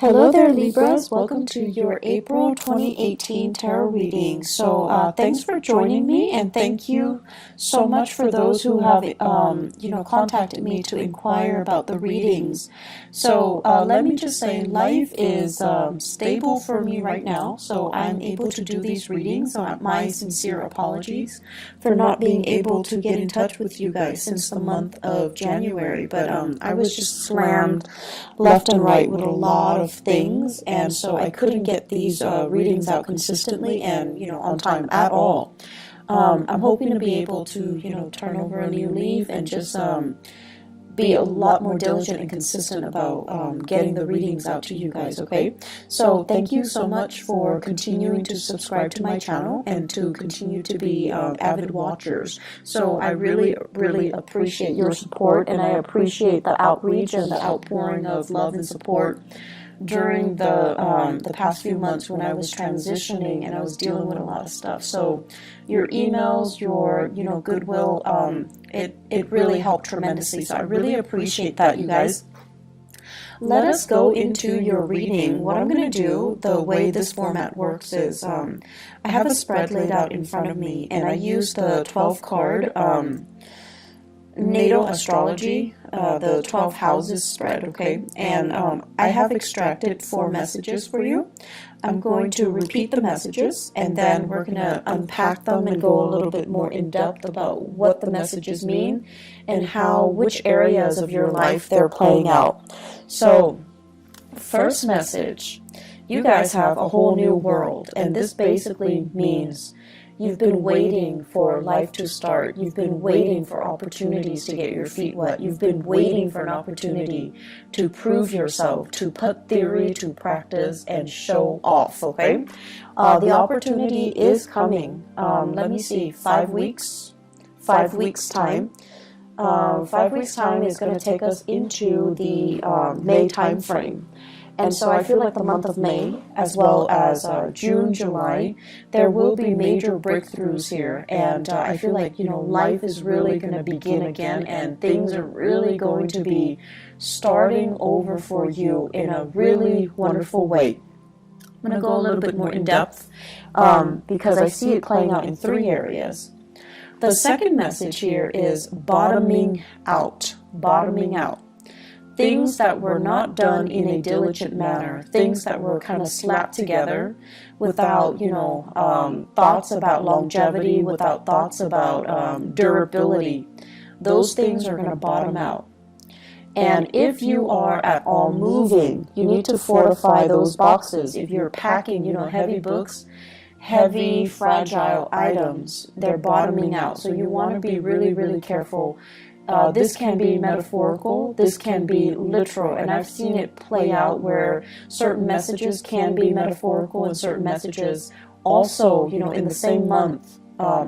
Hello there, Libras. Welcome to your April 2018 tarot reading. So thanks for joining me, and thank you so much for those who have, contacted me to inquire about the readings. So let me just say, life is stable for me right now, so I'm able to do these readings. My sincere apologies for not being able to get in touch with you guys since the month of January, but I was just slammed left and right with a lot of things, and so I couldn't get these readings out consistently and on time at all. I'm hoping to be able to turn over a new leaf and just be a lot more diligent and consistent about getting the readings out to you guys, okay? So thank you so much for continuing to subscribe to my channel and to continue to be avid watchers. So I really, really appreciate your support, and I appreciate the outreach and the outpouring of love and support during the past few months when I was transitioning and I was dealing with a lot of stuff. So your emails, your goodwill, it really helped tremendously. So I really appreciate that, you guys. Let us go into your reading. What I'm going to do, the way this format works is I have a spread laid out in front of me, and I use the 12 card natal astrology, the 12 houses spread, okay? And I have extracted 4 messages for you. I'm going to repeat the messages, and then we're going to unpack them and go a little bit more in depth about what the messages mean and which areas of your life they're playing out. So, first message, you guys have a whole new world, and this basically means you've been waiting for life to start. You've been waiting for opportunities to get your feet wet. You've been waiting for an opportunity to prove yourself, to put theory to practice and show off, okay? The opportunity is coming. Let me see, 5 weeks? 5 weeks time. 5 weeks time is going to take us into the May time frame. And so I feel like the month of May, as well as June, July, there will be major breakthroughs here. And I feel like, life is really going to begin again, and things are really going to be starting over for you in a really wonderful way. I'm going to go a little bit more in depth because I see it playing out in 3 areas. The second message here is bottoming out. Bottoming out. Things that were not done in a diligent manner, things that were kind of slapped together without, thoughts about longevity, without thoughts about durability. Those things are going to bottom out. And if you are at all moving, you need to fortify those boxes. If you're packing, heavy books, heavy, fragile items, they're bottoming out. So you want to be really, really careful. This can be metaphorical, this can be literal, and I've seen it play out where certain messages can be metaphorical and certain messages also, in the same month,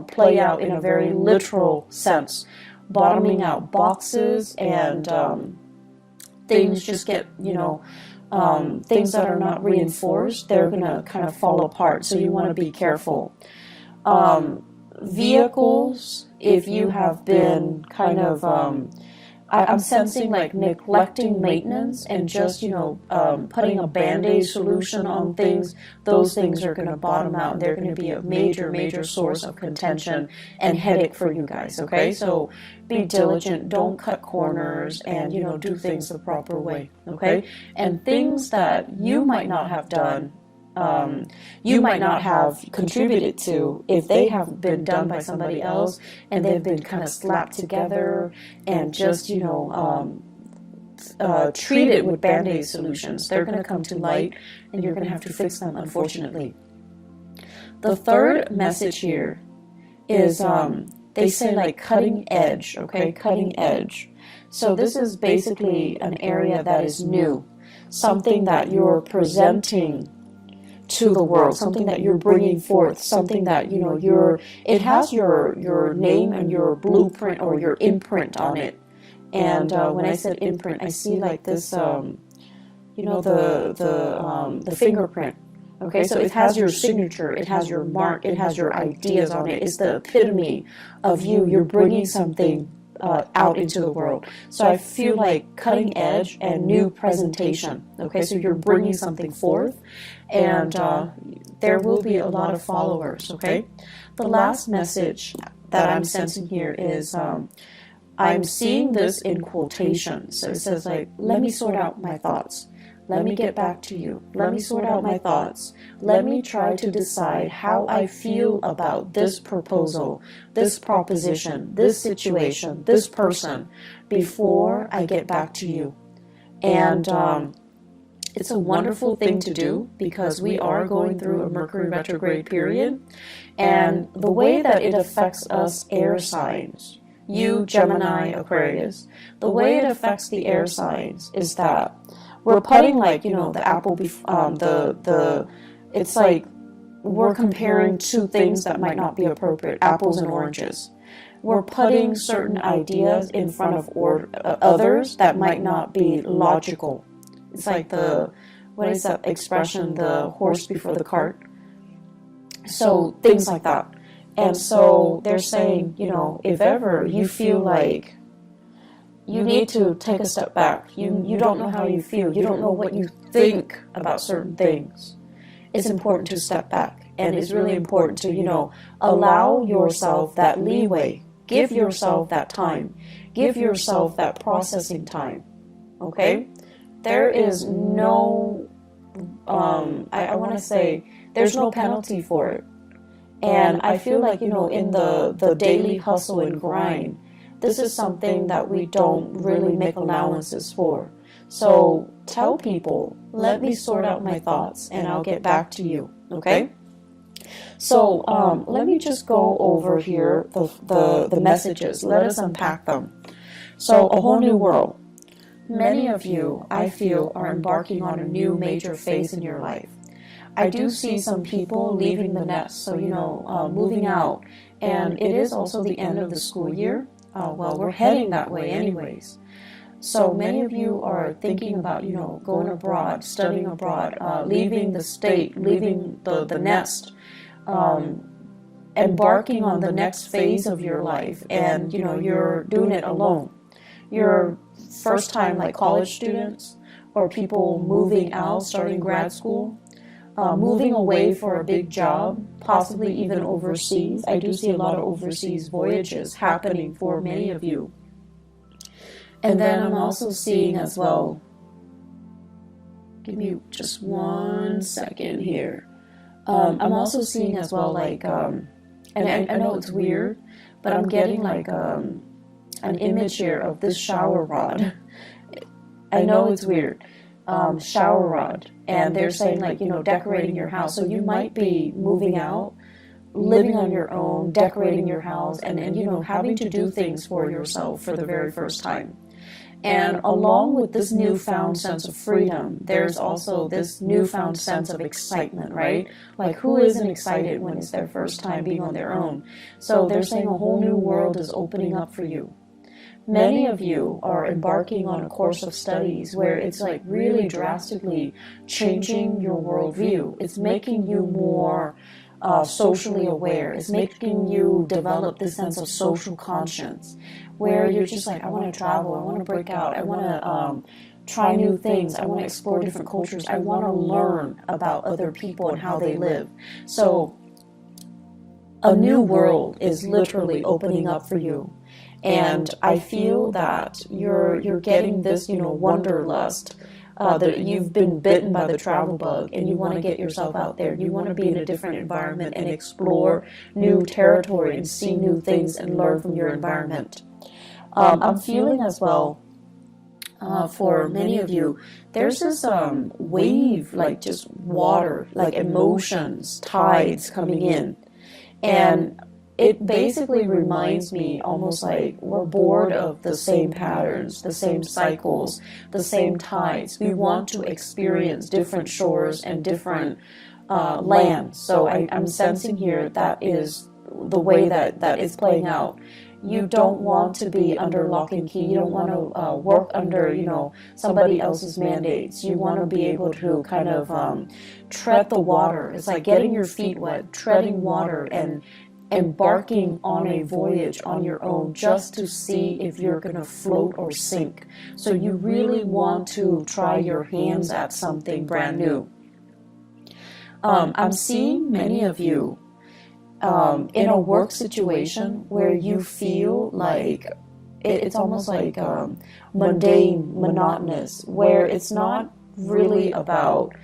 play out in a very literal sense. Bottoming out boxes and things just get, things that are not reinforced, they're going to kind of fall apart, so you want to be careful. Vehicles, if you have been kind of, I'm sensing like neglecting maintenance and just, putting a Band-Aid solution on things, those things are going to bottom out. They're going to be a major, major source of contention and headache for you guys, okay? So be diligent, don't cut corners, and, do things the proper way, okay? And things that you might not have done, you might not have contributed to, if they have been done by somebody else and they've been kind of slapped together and just, treated with Band-Aid solutions. They're going to come to light and you're going to have to fix them, unfortunately. The third message here is, they say like cutting edge, okay? Cutting edge. So this is basically an area that is new, something that you're presenting to the world, something that you're bringing forth, something that, it has your name and your blueprint or your imprint on it. And when I said imprint, I see like this, the fingerprint. Okay, so it has your signature, it has your mark, it has your ideas on it. It's the epitome of you. You're bringing something out into the world. So I feel like cutting edge and new presentation. Okay, so you're bringing something forth, and there will be a lot of followers. Okay, the last message that I'm sensing here is I'm seeing this in quotations. So it says like, let me sort out my thoughts. Let me get back to you. Let me sort out my thoughts. Let me try to decide how I feel about this proposal, this proposition, this situation, this person, before I get back to you. And it's a wonderful thing to do because we are going through a Mercury retrograde period. And the way that it affects us air signs, you, Gemini, Aquarius, the way it affects the air signs is that we're putting, like, you know, the apple, it's like we're comparing two things that might not be appropriate, apples and oranges. We're putting certain ideas in front of others that might not be logical. It's like what is that expression, the horse before the cart? So things like that. And so they're saying, you know, if ever you feel like you need to take a step back, you don't know how you feel, you don't know what you think about certain things, it's important to step back. And it's really important to, you know, allow yourself that leeway, give yourself that time, give yourself that processing time. Okay? There is no, I want to say, there's no penalty for it. And I feel like, you know, in the daily hustle and grind, this is something that we don't really make allowances for. So tell people, let me sort out my thoughts and I'll get back to you, okay? So let me just go over here the messages. Let us unpack them. So a whole new world. Many of you, I feel, are embarking on a new major phase in your life. I do see some people leaving the nest, so, you know, moving out. And it is also the end of the school year. Well, we're heading that way anyways. So many of you are thinking about, you know, going abroad, studying abroad, leaving the state, leaving the nest, embarking on the next phase of your life. And, you know, you're doing it alone. You're first time, like college students or people moving out, starting grad school, moving away for a big job, possibly even overseas. I do see a lot of overseas voyages happening for many of you. And then I'm also seeing as well, give me just 1 second here. I'm also seeing as well, like, and I know it's weird, but I'm getting like an image here of this shower rod. I know it's weird. Shower rod, and they're saying, like, you know, decorating your house. So you might be moving out, living on your own, decorating your house, and you know, having to do things for yourself for the very first time. And along with this newfound sense of freedom, there's also this newfound sense of excitement, right? Like, who isn't excited when it's their first time being on their own? So they're saying a whole new world is opening up for you. Many of you are embarking on a course of studies where it's like really drastically changing your worldview. It's making you more socially aware. It's making you develop this sense of social conscience where you're just like, I want to travel, I want to break out, I want to try new things, I want to explore different cultures, I want to learn about other people and how they live. So a new world is literally opening up for you. And I feel that you're getting this, you know, wanderlust, that you've been bitten by the travel bug and you want to get yourself out there. You want to be in a different environment and explore new territory and see new things and learn from your environment. I'm feeling as well, for many of you, there's this wave, like just water, like emotions, tides coming in. And it basically reminds me almost like we're bored of the same patterns, the same cycles, the same tides. We want to experience different shores and different lands. So I'm sensing here that is the way that is playing out. You don't want to be under lock and key. You don't want to work under, you know, somebody else's mandates. You want to be able to kind of tread the water. It's like getting your feet wet, treading water, and embarking on a voyage on your own just to see if you're going to float or sink. So you really want to try your hands at something brand new. I'm seeing many of you in a work situation where you feel like it's almost like mundane, monotonous, where it's not really about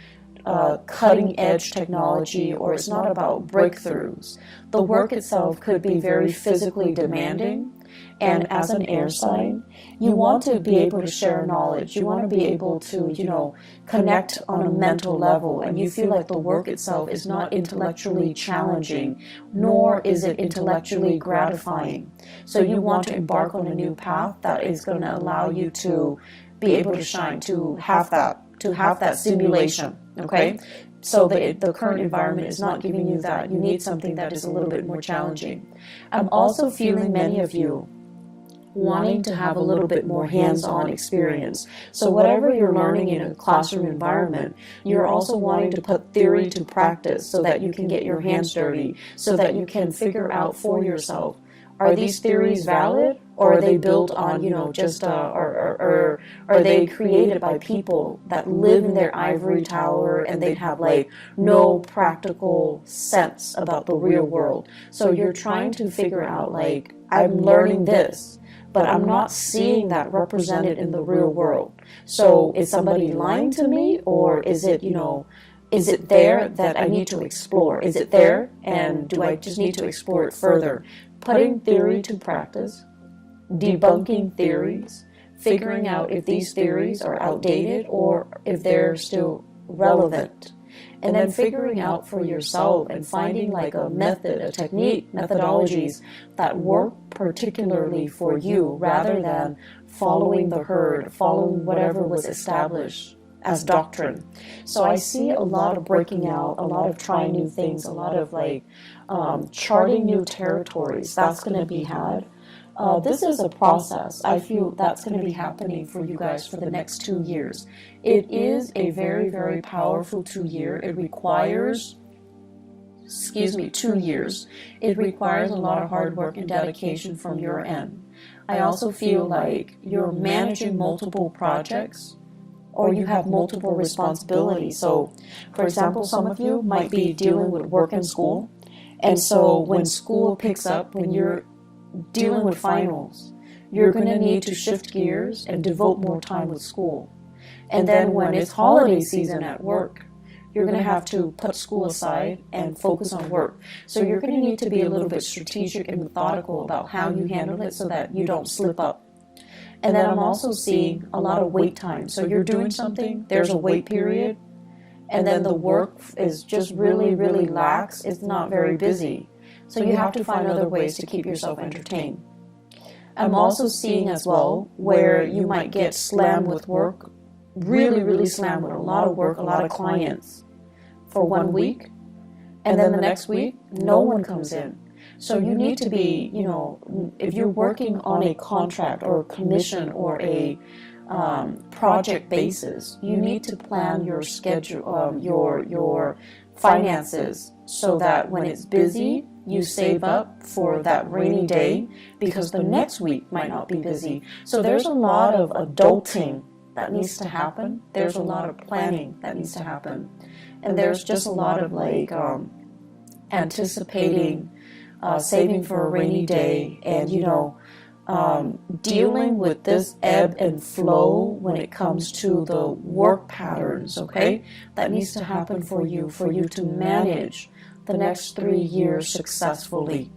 cutting edge technology, or it's not about breakthroughs. The work itself could be very physically demanding, and as an air sign, you want to be able to share knowledge. You want to be able to, connect on a mental level, and you feel like the work itself is not intellectually challenging, nor is it intellectually gratifying. So you want to embark on a new path that is going to allow you to be able to shine, to have that stimulation. Okay, so the current environment is not giving you that. You need something that is a little bit more challenging. I'm also feeling many of you wanting to have a little bit more hands-on experience. So whatever you're learning in a classroom environment, you're also wanting to put theory to practice so that you can get your hands dirty, so that you can figure out for yourself, are these theories valid, or are they built on, or are they created by people that live in their ivory tower and they have like no practical sense about the real world? So you're trying to figure out, like, I'm learning this, but I'm not seeing that represented in the real world. So is somebody lying to me, or is it, is it there that I need to explore? Is it there, and do I just need to explore it further? Putting theory to practice, debunking theories, figuring out if these theories are outdated or if they're still relevant, and then figuring out for yourself and finding like a method, a technique, methodologies that work particularly for you, rather than following the herd, following whatever was established as doctrine. So I see a lot of breaking out, a lot of trying new things, a lot of like charting new territories. That's going to be had. This is a process. I feel that's going to be happening for you guys for the next 2 years. It is a very, very powerful 2 year. It requires, 2 years. It requires a lot of hard work and dedication from your end. I also feel like you're managing multiple projects, or you have multiple responsibilities. So, for example, some of you might be dealing with work and school. And so when school picks up, when you're dealing with finals, you're going to need to shift gears and devote more time with school. And then when it's holiday season at work, you're going to have to put school aside and focus on work. So you're going to need to be a little bit strategic and methodical about how you handle it so that you don't slip up. And then I'm also seeing a lot of wait time. So you're doing something, there's a wait period, and then the work is just really, really lax. It's not very busy. So you have to find other ways to keep yourself entertained. I'm also seeing as well where you might get slammed with work, really, really slammed with a lot of work, a lot of clients for 1 week. And then the next week, no one comes in. So you need to be, if you're working on a contract or a commission or a project basis, you need to plan your schedule, your finances, so that when it's busy, you save up for that rainy day, because the next week might not be busy. So there's a lot of adulting that needs to happen. There's a lot of planning that needs to happen. And there's just a lot of like anticipating, saving for a rainy day, and dealing with this ebb and flow when it comes to the work patterns, okay? That needs to happen for you to manage the next 3 years successfully.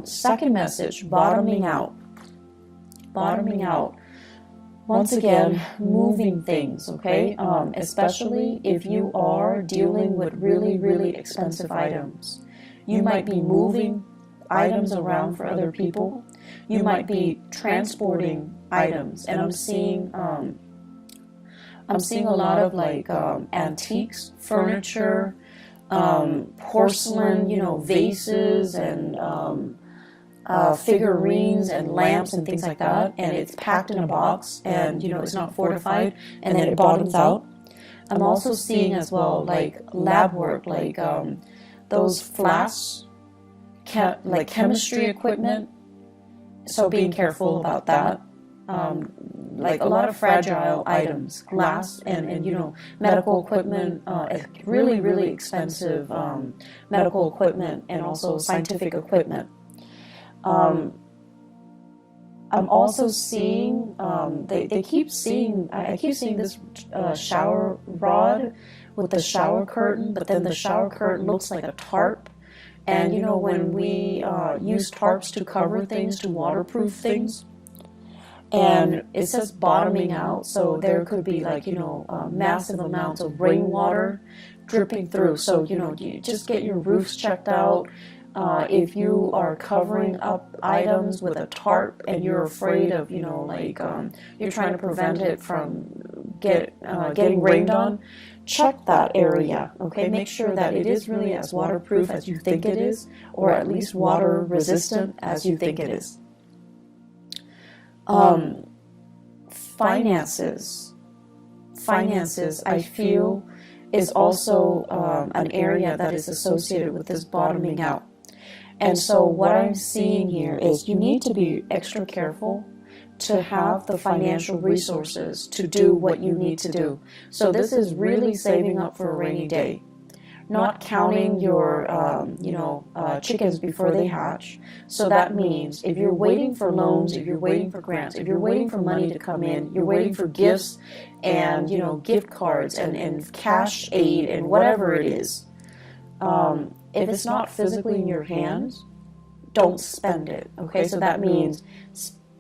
Second message, bottoming out. Bottoming out. Once again, moving things, okay? Especially if you are dealing with really, really expensive items. You might be moving items around for other people. You might be transporting items, and I'm seeing a lot of like antiques, furniture, porcelain, vases and figurines and lamps and things like that, and it's packed in a box, and it's not fortified, and then it bottoms out. I'm also seeing as well like lab work, like those flasks like chemistry equipment, so being careful about that. Like a lot of fragile items, glass and you know, medical equipment, really, really expensive medical equipment, and also scientific equipment. I'm also seeing, they keep seeing, I keep seeing this shower rod with the shower curtain, but then the shower curtain looks like a tarp. And you know, when we use tarps to cover things, to waterproof things, and it says bottoming out, so there could be, like, you know, massive amounts of rainwater dripping through. So, you know, you just get your roofs checked out. If you are covering up items with a tarp and you're afraid of, you know, like, you're trying to prevent it from getting rained on, check that area, okay? Make sure that it is really as waterproof as you think it is, or at least water resistant as you think it is. Finances, I feel, is also an area that is associated with this bottoming out. And so what I'm seeing here is you need to be extra careful to have the financial resources to do what you need to do. So this is really saving up for a rainy day, not counting your chickens before they hatch. So that means if you're waiting for loans, if you're waiting for grants, if you're waiting for money to come in, you're waiting for gifts and, you know, gift cards and cash aid and whatever it is, if it's not physically in your hands, don't spend it, okay? So that means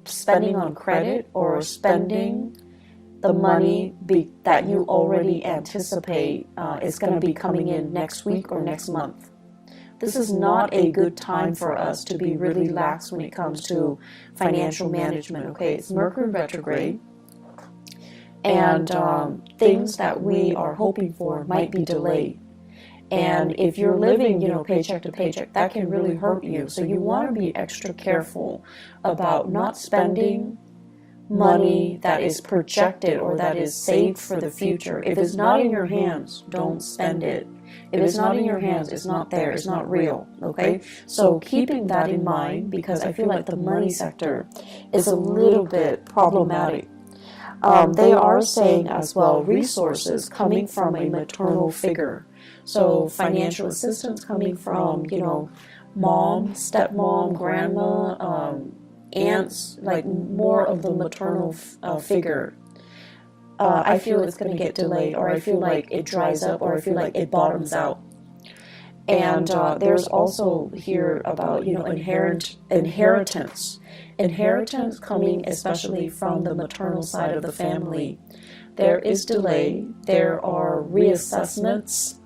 spending on credit or spending the money that you already anticipate is going to be coming in next week or next month. This is not a good time for us to be really lax when it comes to financial management, okay? It's Mercury retrograde, and things that we are hoping for might be delayed. And if you're living, you know, paycheck to paycheck, that can really hurt you. So you want to be extra careful about not spending money that is projected or that is saved for the future. If it's not in your hands, don't spend it. If it's not in your hands, it's not there, it's not real, okay? So keeping that in mind, because I feel like the money sector is a little bit problematic. They are saying as well resources coming from a maternal figure. So financial assistance coming from, you know, mom, stepmom, grandma, aunts, like more of the maternal figure. I feel it's going to get delayed, or I feel like it dries up, or I feel like it bottoms out. And there's also here about, you know, inheritance coming especially from the maternal side of the family. There is delay. There are reassessments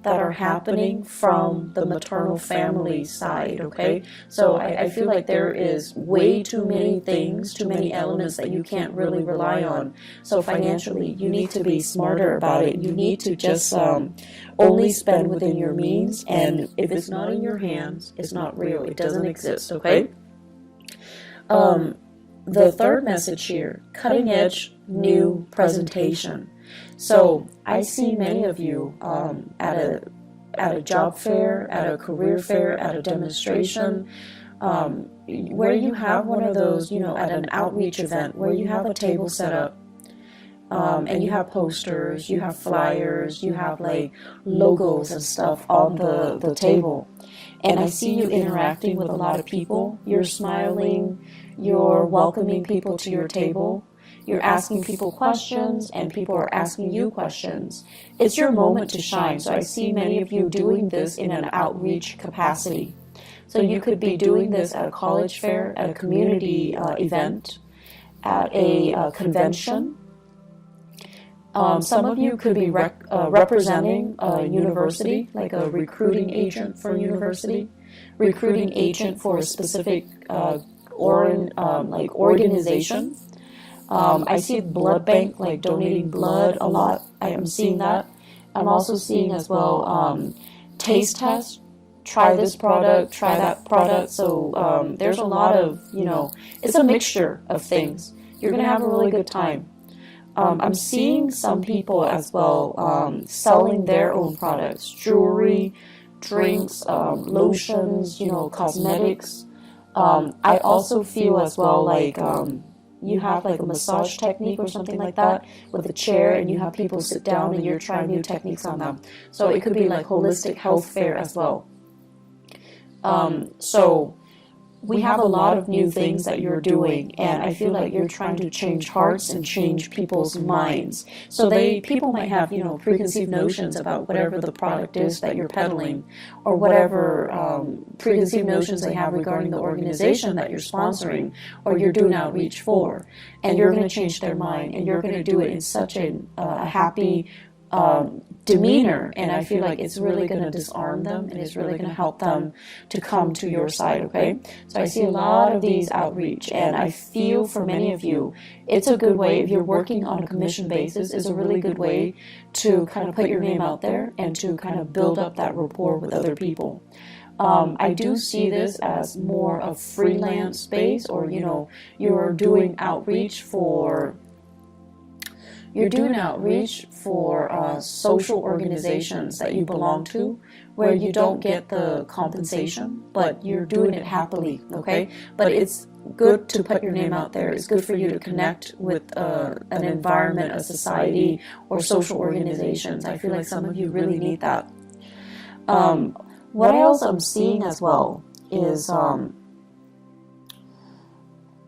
that are happening from the maternal family side, okay? So I feel like there is way too many things, too many elements that you can't really rely on. So financially, you need to be smarter about it. You need to just only spend within your means, and if it's not in your hands, it's not real. It doesn't exist, okay? The third message here, cutting edge new presentation. So I see many of you at a job fair, at a career fair, at a demonstration, where you have one of those, you know, at an outreach event where you have a table set up, and you have posters, you have flyers, you have like logos and stuff on the table. And I see you interacting with a lot of people. You're smiling, you're welcoming people to your table. You're asking people questions, and people are asking you questions. It's your moment to shine. So I see many of you doing this in an outreach capacity. So you could be doing this at a college fair, at a community event, at a convention. Some of you could be representing a university, like a recruiting agent for a university, recruiting agent for a specific organization. I see blood bank, like donating blood a lot. I am seeing that. I'm also seeing as well taste test. Try this product, try that product. So there's a lot of, you know, it's a mixture of things. You're going to have a really good time. I'm seeing some people as well selling their own products, jewelry, drinks, lotions, you know, cosmetics. I also feel as well like you have like a massage technique or something like that with a chair, and you have people sit down and you're trying new techniques on them. So it could be like holistic health fair as well. So we have a lot of new things that you're doing, and I feel like you're trying to change hearts and change people's minds. So people might have, you know, preconceived notions about whatever the product is that you're peddling, or whatever preconceived notions they have regarding the organization that you're sponsoring or you're doing outreach for. And you're going to change their mind, and you're going to do it in such a happy demeanor, and I feel like it's really going to disarm them, and it's really going to help them to come to your side, okay? So I see a lot of these outreach, and I feel for many of you, it's a good way, if you're working on a commission basis, it's a really good way to kind of put your name out there and to kind of build up that rapport with other people. I do see this as more of freelance space, or, you know, you're doing outreach for social organizations that you belong to, where you don't get the compensation, but you're doing it happily, okay? But it's good to put your name out there. It's good for you to connect with an environment, a society, or social organizations. I feel like some of you really need that. What else I'm seeing as well is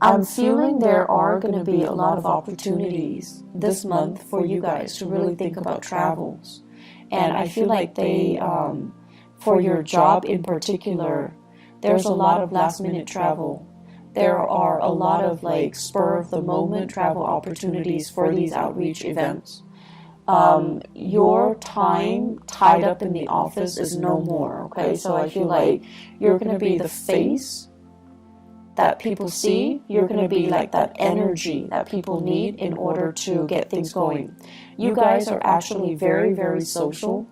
I'm feeling there are going to be a lot of opportunities this month for you guys to really think about travels. And I feel like for your job in particular, there's a lot of last minute travel. There are a lot of like spur of the moment travel opportunities for these outreach events. Your time tied up in the office is no more, okay? So I feel like you're going to be the face that people see. You're going to be like that energy that people need in order to get things going. You guys are actually very, very social.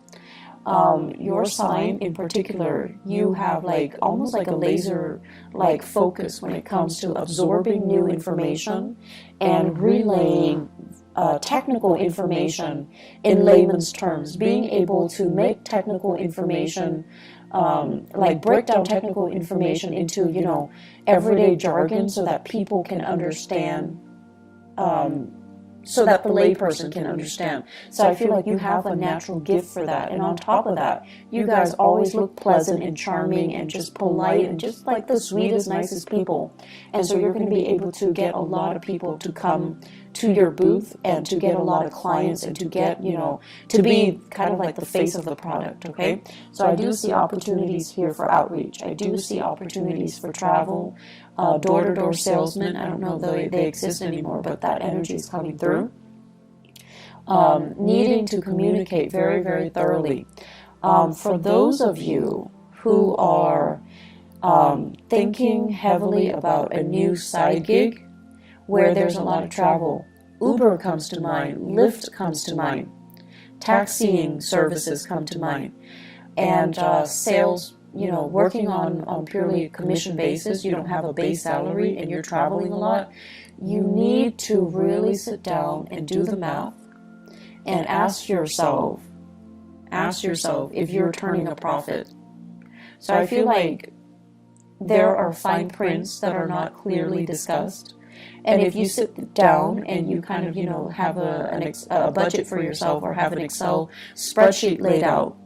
Your sign in particular, you have like almost like a laser like focus when it comes to absorbing new information and relaying technical information in layman's terms, being able to make technical information like break down technical information into, you know, everyday jargon so that people can understand, so that the layperson can understand. So I feel like you have a natural gift for that. And on top of that, you guys always look pleasant and charming and just polite and just like the sweetest, nicest people. And so you're going to be able to get a lot of people to come to your booth and to get a lot of clients and to get, you know, to be kind of like the face of the product, okay? So I do see opportunities here for outreach. I do see opportunities for travel, door-to-door salesmen. I don't know if they exist anymore, but that energy is coming through. Needing to communicate very, very thoroughly. For those of you who are thinking heavily about a new side gig, where there's a lot of travel, Uber comes to mind, Lyft comes to mind, taxiing services come to mind, and sales, you know, working on purely commission basis. You don't have a base salary and you're traveling a lot. You need to really sit down and do the math and ask yourself if you're turning a profit. So I feel like there are fine prints that are not clearly discussed. And if you sit down and you kind of, you know, have a budget for yourself, or have an Excel spreadsheet laid out,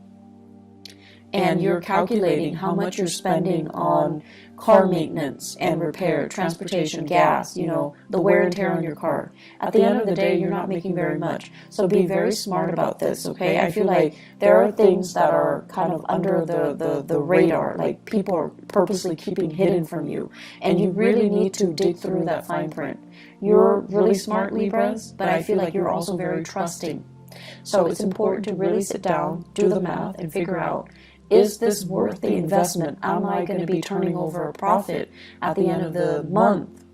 and you're calculating how much you're spending on car maintenance and repair, transportation, gas, you know, the wear and tear on your car. At the end of the day, you're not making very much. So be very smart about this, okay? I feel like there are things that are kind of under the radar, like people are purposely keeping hidden from you. And you really need to dig through that fine print. You're really smart, Libras, but I feel like you're also very trusting. So it's important to really sit down, do the math, and figure out, is this worth the investment? Am I going to be turning over a profit at the end of the month?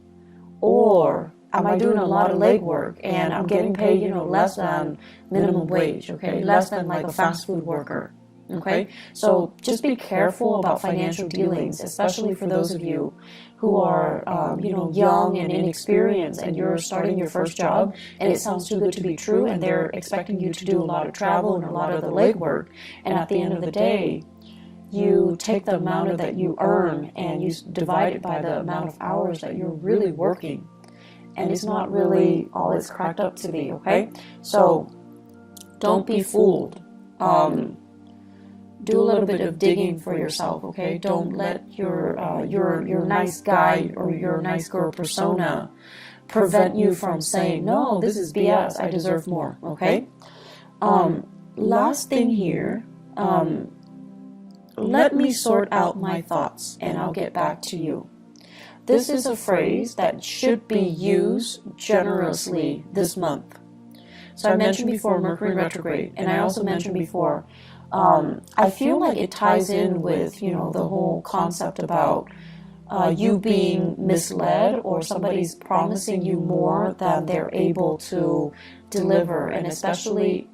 Or am I doing a lot of legwork and I'm getting paid, you know, less than minimum wage, okay? Less than like a fast food worker, okay? So just be careful about financial dealings, especially for those of you who are, you know, young and inexperienced, and you're starting your first job and it sounds too good to be true, and they're expecting you to do a lot of travel and a lot of the legwork. And at the end of the day, you take the amount that you earn and you divide it by the amount of hours that you're really working. And it's not really all it's cracked up to be, okay? So don't be fooled. Do a little bit of digging for yourself, okay? Don't let your nice guy or your nice girl persona prevent you from saying, no, this is BS, I deserve more, okay? Last thing here, let me sort out my thoughts and I'll get back to you. This is a phrase that should be used generously this month. So I mentioned before Mercury retrograde, and I also mentioned before, I feel like it ties in with, the whole concept about you being misled or somebody's promising you more than they're able to deliver, and especially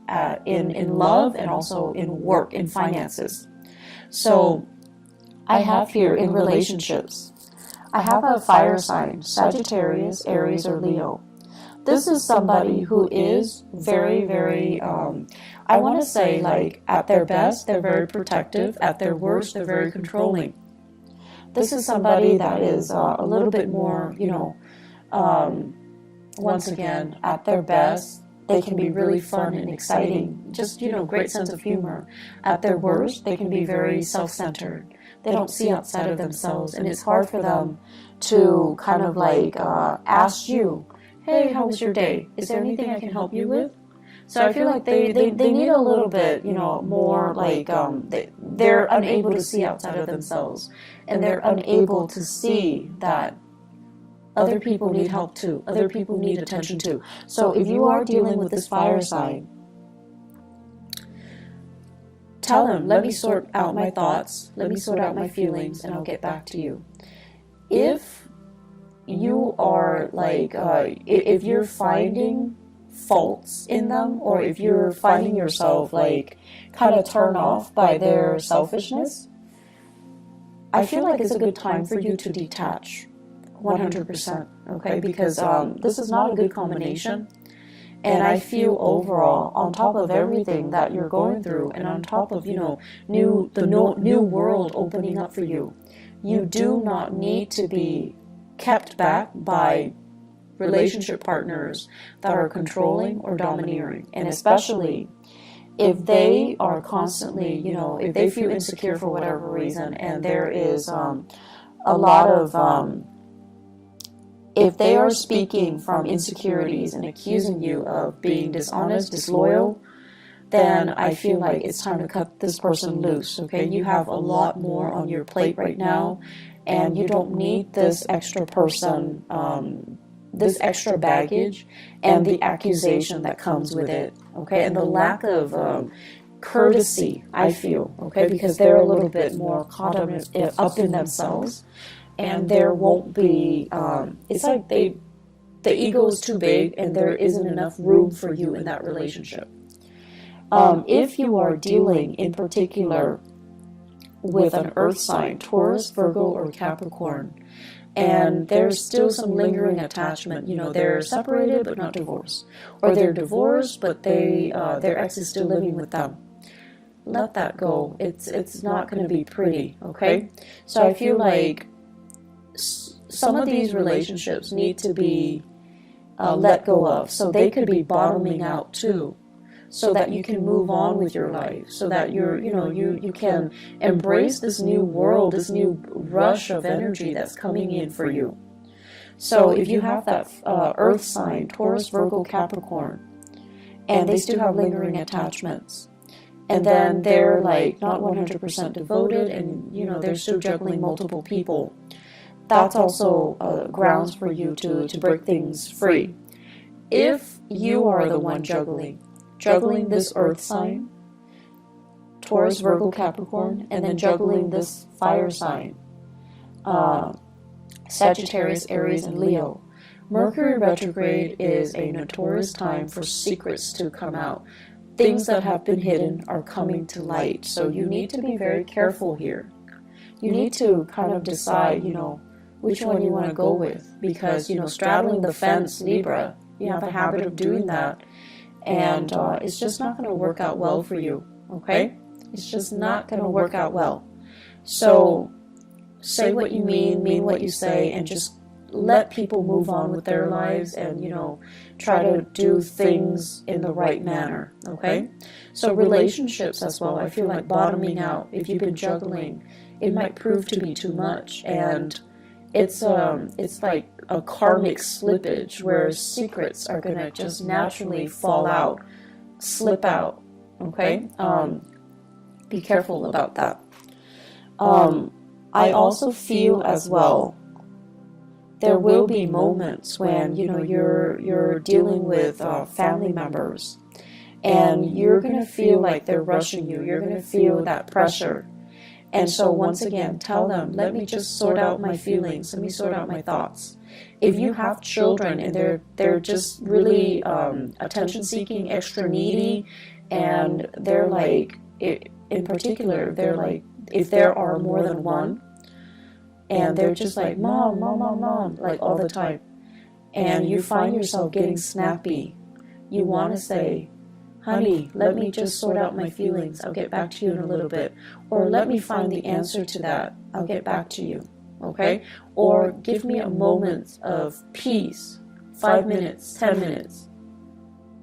in love and also in work, in finances. So I have here in relationships, I have a fire sign, Sagittarius, Aries, or Leo. This is somebody who is very, very, I want to say, like, at their best, they're very protective. At their worst, they're very controlling. This is somebody that is a little bit more, once again, at their best, they can be really fun and exciting. Just, great sense of humor. At their worst, they can be very self-centered. They don't see outside of themselves, and it's hard for them to kind of like ask you, hey, how was your day? Is there anything I can help you with? So I feel like they need a little bit, more like they're unable to see outside of themselves, and they're unable to see that other people need help too. Other people need attention too. So if you are dealing with this fire sign, tell them, let me sort out my thoughts, let me sort out my feelings, and I'll get back to you. If you are like, if you're finding faults in them, or if you're finding yourself like kind of turned off by their selfishness, I feel like it's a good time for you to detach 100%, okay? Because this is not a good combination. And I feel overall, on top of everything that you're going through, and on top of, the new world opening up for you, you do not need to be kept back by relationship partners that are controlling or domineering. And especially if they are constantly, if they feel insecure for whatever reason, and there is a lot of... if they are speaking from insecurities and accusing you of being dishonest, disloyal, then I feel like it's time to cut this person loose, okay? You have a lot more on your plate right now, and you don't need this extra person, this extra baggage, and the accusation that comes with it, okay? And the lack of courtesy, I feel, okay? Because they're a little bit more caught up in themselves. And there won't be, it's like the ego is too big and there isn't enough room for you in that relationship. If you are dealing in particular with an earth sign, Taurus, Virgo, or Capricorn, and there's still some lingering attachment, they're separated but not divorced, or they're divorced but their ex is still living with them. Let that go. It's not going to be pretty, okay? So I feel like some of these relationships need to be let go of, so they could be bottoming out too, so that you can move on with your life, so that you can embrace this new world, this new rush of energy that's coming in for you. So if you have that earth sign, Taurus, Virgo, Capricorn, and they still have lingering attachments, and then they're like not 100% devoted, and they're still juggling multiple people, that's also grounds for you to break things free. If you are the one juggling this earth sign, Taurus, Virgo, Capricorn, and then juggling this fire sign, Sagittarius, Aries, and Leo, Mercury retrograde is a notorious time for secrets to come out. Things that have been hidden are coming to light. So you need to be very careful here. You need to kind of decide, which one you want to go with, because straddling the fence, Libra, you have a habit of doing that, and it's just not going to work out well for you, okay? It's just not going to work out well. So say what you mean what you say, and just let people move on with their lives, and, you know, try to do things in the right manner, okay? So relationships as well, I feel like bottoming out. If you've been juggling, it might prove to be too much, and it's like a karmic slippage where secrets are gonna just naturally fall out, slip out, okay? Be careful about that. I also feel as well, there will be moments when, you know, you're dealing with family members, and you're going to feel like they're rushing you. You're going to feel that pressure. And so once again, tell them, let me just sort out my feelings. Let me sort out my thoughts. If you have children and they're just really attention seeking, extra needy, and they're like, in particular, they're like, if there are more than one, and they're just like, mom, mom, mom, mom, like all the time, and you find yourself getting snappy, you want to say, honey, let me just sort out my feelings. I'll get back to you in a little bit. Or let me find the answer to that. I'll get back to you. Okay? Or give me a moment of peace, 5 minutes, 10 minutes,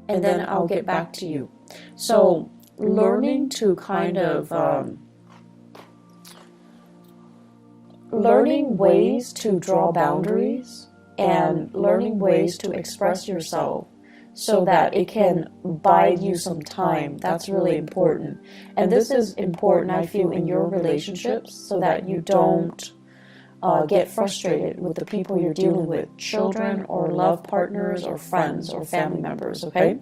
and then I'll get back to you. So learning to kind of learning ways to draw boundaries and learning ways to express yourself so that it can bide you some time. That's really important. And this is important, I feel, in your relationships, so that you don't get frustrated with the people you're dealing with, children or love partners or friends or family members, okay?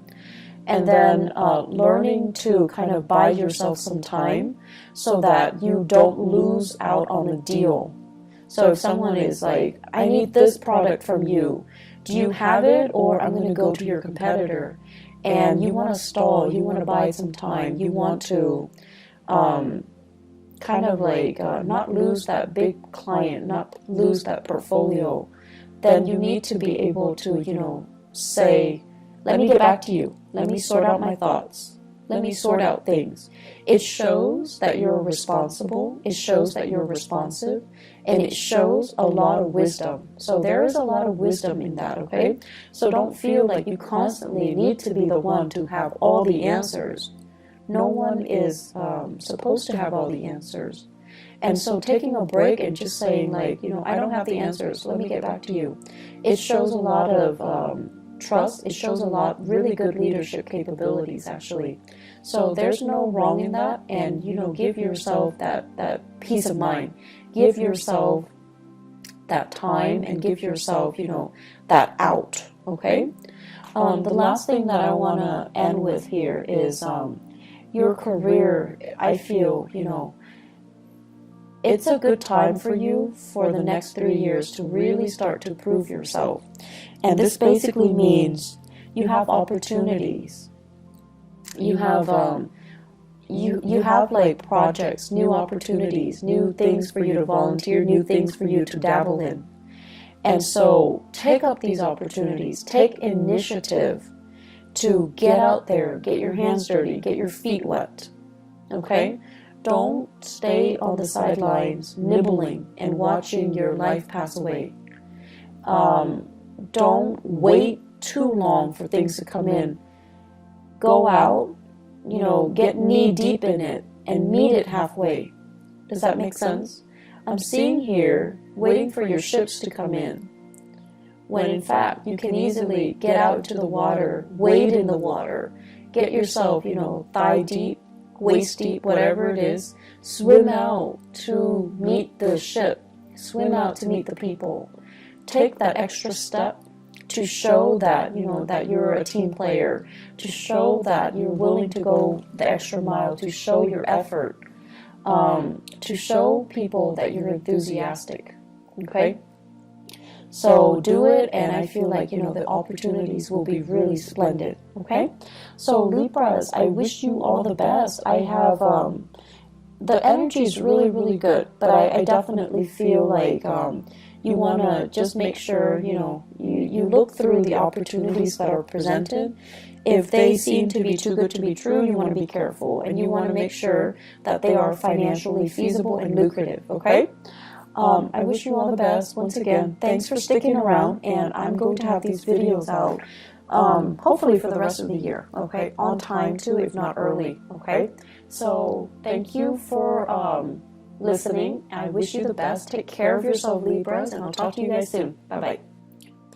And then learning to kind of buy yourself some time so that you don't lose out on a deal. So if someone is like, I need this product from you, do you have it, or I'm going to go to your competitor, and you want to stall, you want to buy some time, you want to kind of like not lose that big client, not lose that portfolio, then you need to be able to, you know, say, let me get back to you, let me sort out my thoughts, let me sort out things. It shows that you're responsible, it shows that you're responsive, and it shows a lot of wisdom. So there is a lot of wisdom in that, okay? So don't feel like you constantly need to be the one to have all the answers. No one is supposed to have all the answers. And so taking a break and just saying, like, you know, I don't have the answers, let me get back to you. It shows a lot of trust. It shows a lot really good leadership capabilities, actually. So there's no wrong in that. And, you know, give yourself that peace of mind. Give yourself that time, and give yourself, you know, that out, okay? The last thing that I want to end with here is your career. I feel, you know, it's a good time for you for the next 3 years to really start to prove yourself. And this basically means you have opportunities. You have you have like projects, new opportunities, new things for you to volunteer, new things for you to dabble in. And so take up these opportunities, take initiative to get out there, get your hands dirty, get your feet wet, okay? Don't stay on the sidelines nibbling and watching your life pass away. Don't wait too long for things to come in. Go out, you know, get knee deep in it and meet it halfway. Does that make sense? I'm seeing here waiting for your ships to come in, when in fact you can easily get out to the water, wade in the water, get yourself, you know, thigh deep, waist deep, whatever it is, swim out to meet the ship, swim out to meet the people. Take that extra step to show that, you know, that you're a team player, to show that you're willing to go the extra mile, to show your effort, to show people that you're enthusiastic, okay? So do it, and I feel like, you know, the opportunities will be really splendid, okay? So Libras, I wish you all the best. I have, the energy is really, really good, but I definitely feel like You want to just make sure, you know, you look through the opportunities that are presented. If they seem to be too good to be true, you want to be careful, and you want to make sure that they are financially feasible and lucrative, okay? I wish you all the best. Once again, thanks for sticking around, and I'm going to have these videos out hopefully for the rest of the year, okay? On time too, if not early, okay? So thank you for listening. I wish you the best. Take care of yourself, Libras, and I'll talk to you guys soon. Bye-bye.